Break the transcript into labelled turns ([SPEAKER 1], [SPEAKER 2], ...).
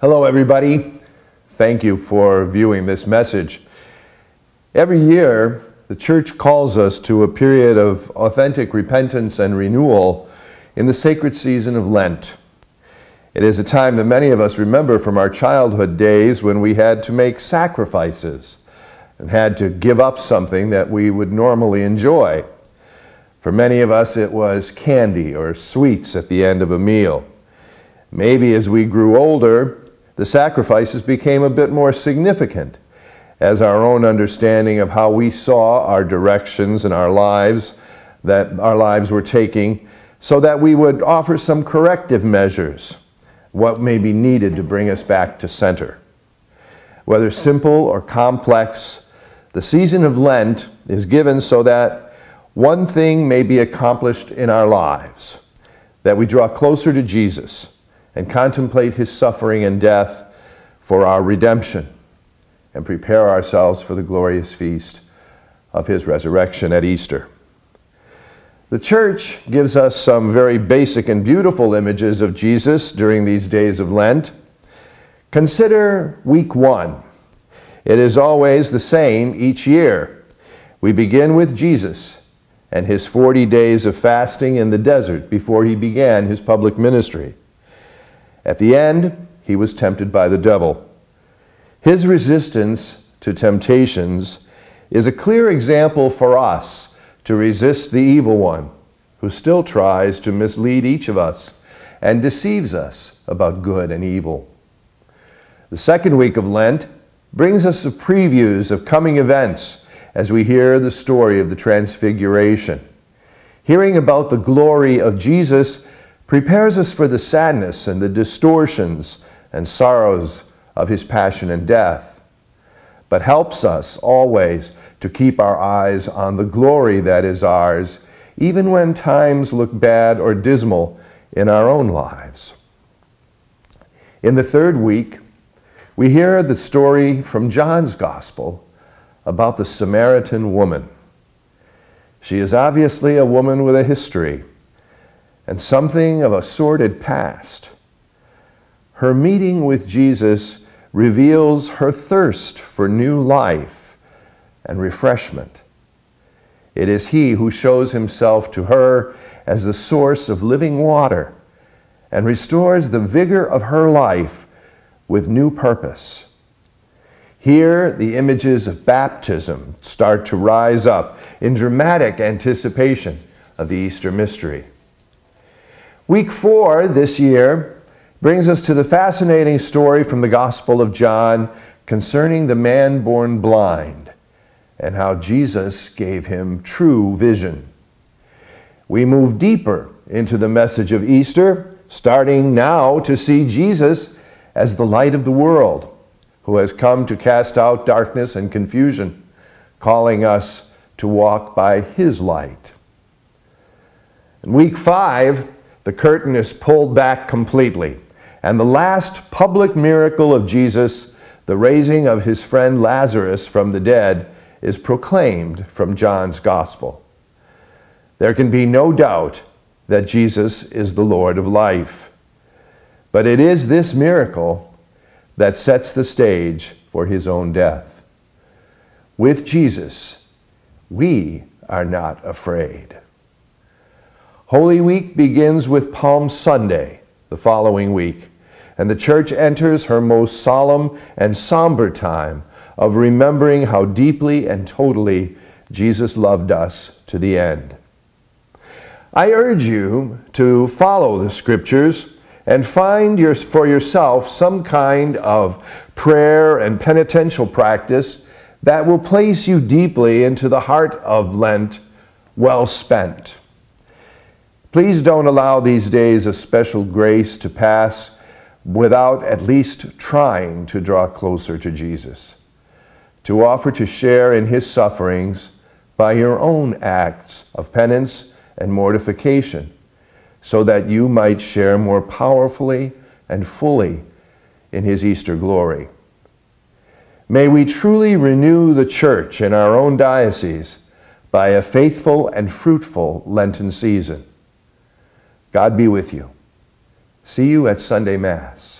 [SPEAKER 1] Hello everybody. Thank you for viewing this message. Every year, the Church calls us to a period of authentic repentance and renewal in the sacred season of Lent. It is a time that many of us remember from our childhood days when we had to make sacrifices and had to give up something that we would normally enjoy. For many of us, it was candy or sweets at the end of a meal. Maybe as we grew older, the sacrifices became a bit more significant as our own understanding of how we saw our directions in our lives, that our lives were taking, so that we would offer some corrective measures, what may be needed to bring us back to center. Whether simple or complex, the season of Lent is given so that one thing may be accomplished in our lives, that we draw closer to Jesus and contemplate his suffering and death for our redemption and prepare ourselves for the glorious feast of his resurrection at Easter. The Church gives us some very basic and beautiful images of Jesus during these days of Lent. Consider week 1. It is always the same each year. We begin with Jesus and his 40 days of fasting in the desert before he began his public ministry. At the end, he was tempted by the devil. His resistance to temptations is a clear example for us to resist the evil one, who still tries to mislead each of us and deceives us about good and evil. The second week of Lent brings us the previews of coming events as we hear the story of the Transfiguration. Hearing about the glory of Jesus prepares us for the sadness and the distortions and sorrows of his passion and death, but helps us always to keep our eyes on the glory that is ours, even when times look bad or dismal in our own lives. In the third week, we hear the story from John's Gospel about the Samaritan woman. She is obviously a woman with a history and something of a sordid past. Her meeting with Jesus reveals her thirst for new life and refreshment. It is he who shows himself to her as the source of living water and restores the vigor of her life with new purpose. Here, the images of baptism start to rise up in dramatic anticipation of the Easter mystery. Week 4 this year brings us to the fascinating story from the Gospel of John concerning the man born blind and how Jesus gave him true vision. We move deeper into the message of Easter, starting now to see Jesus as the light of the world, who has come to cast out darkness and confusion, calling us to walk by his light. In week 5, the curtain is pulled back completely, and the last public miracle of Jesus, the raising of his friend Lazarus from the dead, is proclaimed from John's Gospel. There can be no doubt that Jesus is the Lord of life, but it is this miracle that sets the stage for his own death. With Jesus, we are not afraid. Holy Week begins with Palm Sunday, the following week, and the Church enters her most solemn and somber time of remembering how deeply and totally Jesus loved us to the end. I urge you to follow the Scriptures and find for yourself some kind of prayer and penitential practice that will place you deeply into the heart of Lent, well spent. Please don't allow these days of special grace to pass without at least trying to draw closer to Jesus, to offer to share in his sufferings by your own acts of penance and mortification, so that you might share more powerfully and fully in his Easter glory. May we truly renew the Church in our own diocese by a faithful and fruitful Lenten season. God be with you. See you at Sunday Mass.